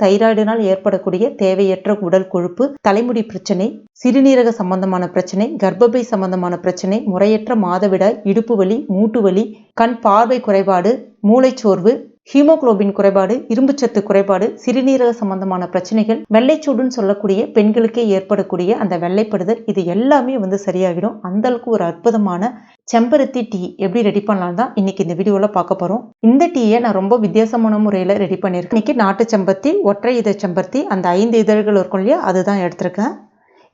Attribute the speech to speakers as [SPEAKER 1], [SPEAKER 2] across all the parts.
[SPEAKER 1] தைராய்டினால் ஏற்படக்கூடிய தேவையற்ற உடல் கொழுப்பு, தலைமுடி பிரச்சனை, சிறுநீரக சம்பந்தமான பிரச்சனை, கர்ப்பப்பை சம்பந்தமான பிரச்சனை, முறையற்ற மாதவிடாய், இடுப்பு வலி, மூட்டு வலி, கண் பார்வை குறைபாடு, மூளைச்சோர்வு, ஹீமோகுளோபின் குறைபாடு, இரும்புச்சத்து குறைபாடு, சிறுநீரக சம்பந்தமான பிரச்சனைகள், வெள்ளைச்சூடுன்னு சொல்லக்கூடிய பெண்களுக்கே ஏற்படக்கூடிய அந்த வெள்ளைப்படுதல், இது எல்லாமே சரியாகிடும். அந்த அளவுக்கு ஒரு அற்புதமான செம்பருத்தி டீ எப்படி ரெடி பண்ணலாம் தான் இன்னைக்கு இந்த வீடியோவில் பார்க்க போகிறோம். இந்த டீயை நான் ரொம்ப வித்தியாசமான முறையில் ரெடி பண்ணியிருக்கேன். இன்னைக்கு நாட்டு செம்பருத்தி, ஒற்றை இதழ் செம்பருத்தி, அந்த 5 இதழ்கள் இருக்கும் இல்லையா, அதுதான் எடுத்திருக்கேன்.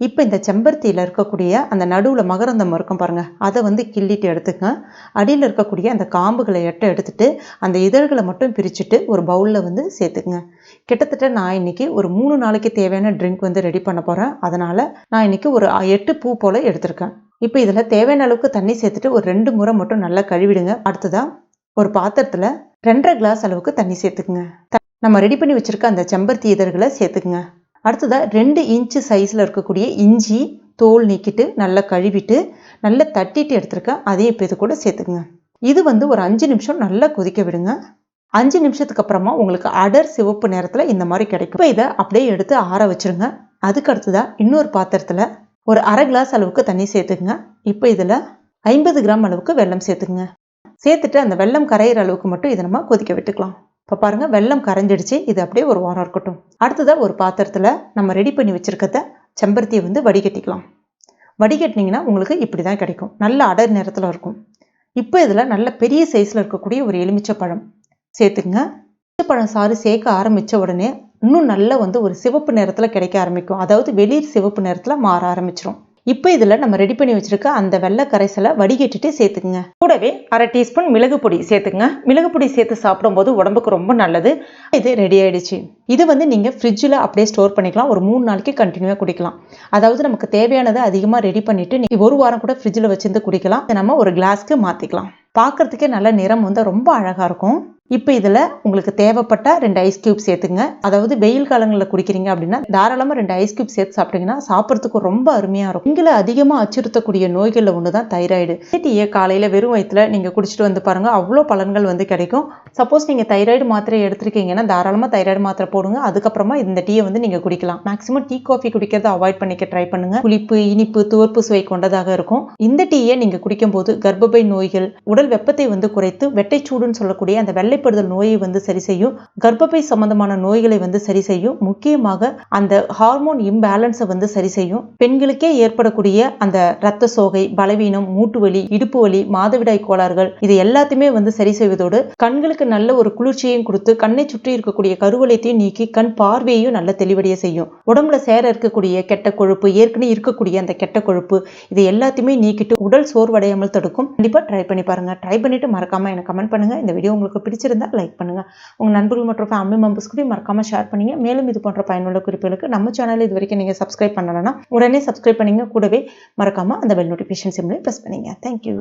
[SPEAKER 1] இப்போ இந்த செம்பருத்தியில் இருக்கக்கூடிய அந்த நடுவில் மகரந்தம் இருக்கும் பாருங்கள், அதை கிள்ளிட்டு எடுத்துக்கங்க. அடியில் இருக்கக்கூடிய அந்த காம்புகளை எடுத்துட்டு அந்த இதழ்களை மட்டும் பிரிச்சுட்டு ஒரு பவுலில் சேர்த்துக்குங்க. கிட்டத்தட்ட நான் இன்னைக்கு ஒரு 3 நாளைக்கு தேவையான ட்ரிங்க் ரெடி பண்ண போகிறேன். அதனால் நான் இன்னைக்கு ஒரு 8 பூ போல் எடுத்திருக்கேன். இப்போ இதில் தேவையான அளவுக்கு தண்ணி சேர்த்துட்டு ஒரு 2 முறை மட்டும் நல்லா கழுவிடுங்க. அடுத்ததான் ஒரு பாத்திரத்தில் 2.5 கிளாஸ் அளவுக்கு தண்ணி சேர்த்துக்குங்க. நம்ம ரெடி பண்ணி வச்சுருக்க அந்த செம்பருத்தி இதழ்களை சேர்த்துக்குங்க. அடுத்ததாக 2 இன்ச்சு சைஸில் இருக்கக்கூடிய இஞ்சி தோல் நீக்கிட்டு நல்லா கழுவிட்டு நல்லா தட்டிட்டு எடுத்துருக்கேன். அதையும் இப்போ இது கூட சேர்த்துக்குங்க. இது ஒரு 5 நிமிஷம் நல்லா கொதிக்க விடுங்க. 5 நிமிஷத்துக்கு அப்புறமா உங்களுக்கு அடர் சிவப்பு நேரத்தில் இந்த மாதிரி கிடைக்கும். இப்போ இதை அப்படியே எடுத்து ஆற வச்சுருங்க. அதுக்கு அடுத்ததாக இன்னொரு பாத்திரத்தில் ஒரு 1/2 கிளாஸ் அளவுக்கு தண்ணி சேர்த்துக்குங்க. இப்போ இதில் 50 கிராம் அளவுக்கு வெல்லம் சேர்த்துக்குங்க. சேர்த்துட்டு அந்த வெல்லம் கரையிற அளவுக்கு மட்டும் இதை நம்ம கொதிக்க விட்டுக்கலாம். இப்போ பாருங்கள், வெல்லம் கரைஞ்சிடுச்சு. இது அப்படியே ஒரு வாரம் இருக்கட்டும். அடுத்ததாக ஒரு பாத்திரத்தில் நம்ம ரெடி பண்ணி வச்சுருக்கத செம்பருத்தியை வடிகட்டிக்கலாம். வடிகட்டினீங்கன்னா உங்களுக்கு இப்படி தான் கிடைக்கும். நல்ல அடர் நேரத்தில் இருக்கும். இப்போ இதில் நல்ல பெரிய சைஸில் இருக்கக்கூடிய ஒரு எலுமிச்சை பழம் சேர்த்துக்குங்க. எலுமிச்சைப்பழம் சாறு சேர்க்க ஆரம்பித்த உடனே இன்னும் நல்ல ஒரு சிவப்பு நேரத்தில் கிடைக்க ஆரம்பிக்கும். அதாவது வெளிர் சிவப்பு நேரத்தில் மாற ஆரம்பிச்சிடும். இப்போ இதில் நம்ம ரெடி பண்ணி வச்சுருக்க அந்த வெள்ளை கரைசலை வடிகட்டிட்டு சேர்த்துக்குங்க. கூடவே 1/2 டீஸ்பூன் மிளகு பொடி சேர்த்துக்குங்க. மிளகு பொடி சேர்த்து சாப்பிடும்போது உடம்புக்கு ரொம்ப நல்லது. இது ரெடி ஆயிடுச்சு. இது நீங்கள் ஃப்ரிட்ஜில் அப்படியே ஸ்டோர் பண்ணிக்கலாம். ஒரு 3 நாளைக்கு கண்டினியூவாக குடிக்கலாம். அதாவது நமக்கு தேவையானதை அதிகமாக ரெடி பண்ணிவிட்டு நீங்கள் ஒரு வாரம் கூட ஃப்ரிட்ஜில் வச்சுருந்து குடிக்கலாம். நம்ம ஒரு கிளாஸ்க்கு மாற்றிக்கலாம். பார்க்குறதுக்கே நல்ல நிறம் ரொம்ப அழகாக இருக்கும். இப்போ இதில் உங்களுக்கு தேவைப்பட்ட 2 ஐஸ் கியூப் சேர்த்துங்க. அதாவது வெயில் காலங்களில் குடிக்கிறீங்க அப்படின்னா தாராளமாக 2 ஐஸ் கியூப் சேர்த்து சாப்பிட்டீங்கன்னா சாப்பிட்றதுக்கு ரொம்ப அருமையாக இருக்கும். பெண்களை அதிகமாக அச்சுறுத்தக்கூடிய நோய்களில் ஒன்று தான் தைராய்டு. டீயை காலையில் வெறும் வயிற்றுல நீங்கள் குடிச்சிட்டு பாருங்கள், அவ்வளோ பலன்கள் கிடைக்கும். சப்போஸ் நீங்கள் தைராய்டு மாத்திரை எடுத்துருக்கீங்கன்னா தாராளமாக தைராய்டு மாத்திரை போடுங்க. அதுக்கப்புறமா இந்த டீயை நீங்கள் குடிக்கலாம். மேக்ஸிமம் டீ காஃபி குடிக்கிறத அவாய்ட் பண்ணிக்க ட்ரை பண்ணுங்க. புளிப்பு, இனிப்பு, துவர்ப்பு சுவை கொண்டதாக இருக்கும். இந்த டீயை நீங்கள் குடிக்கும்போது கர்ப்பப்பை நோய்கள், உடல் வெப்பத்தை குறைத்து வெட்டைச்சூடுன்னு சொல்லக்கூடிய அந்த வெள்ளைப்படுதல் நோயை சரி செய்யும். கர்ப்பப்பை சம்பந்தமான நோய்களை சரி செய்யும். முக்கியமாக அந்த ஹார்மோன் இம்பேலன்ஸை சரி செய்யும். பெண்களுக்கே ஏற்படக்கூடிய அந்த இரத்த சோகை, பலவீனம், மூட்டு வலி, இடுப்பு வலி, மாதவிடாய் கோளாறுகள் இது எல்லாத்தையுமே சரி செய்வதோடு கண்களுக்கு நல்ல ஒரு குளிர்ச்சியையும் கொடுத்து கண்ணை சுற்றி இருக்கக்கூடிய கருவளையத்தையும் நீக்கி கண் பார்வையையும் நல்ல தெளிவடைய செய்யும். உடம்புல சேர இருக்கக்கூடிய கெட்ட கொழுப்பு, ஏற்கனவே இருக்கக்கூடிய அந்த கெட்ட கொழுப்பு இது எல்லாத்தையுமே நீக்கிட்டு உடல் சோர்வடையாமல் தடுக்கும். கண்டிப்பாக ட்ரை பண்ணி பாருங்க. ட்ரை பண்ணிட்டு மறக்காம எனக்கு கமெண்ட் பண்ணுங்க. இந்த வீடியோ உங்களுக்கு பிடிச்சிருந்தா லைக் பண்ணுங்க. உங்க நண்பர்கள் மற்றும் ஃபேமிலி மெம்பர்ஸ் கூட மறக்காம ஷேர் பண்ணுங்க. மேலும் இது போன்ற பயனுள்ள குறிப்புகளுக்கு நம்ம சேனல் இது வரைக்கும் நீங்க சப்ஸ்கிரைப் பண்ணலன்னா உடனே சப்ஸ்கிரைப் பண்ணுங்க. கூடவே மறக்காம அந்த பெல் நோட்டிஃபிகேஷன் சிம்லையும் பிரஸ் பண்ணுங்க. தேங்க்யூ.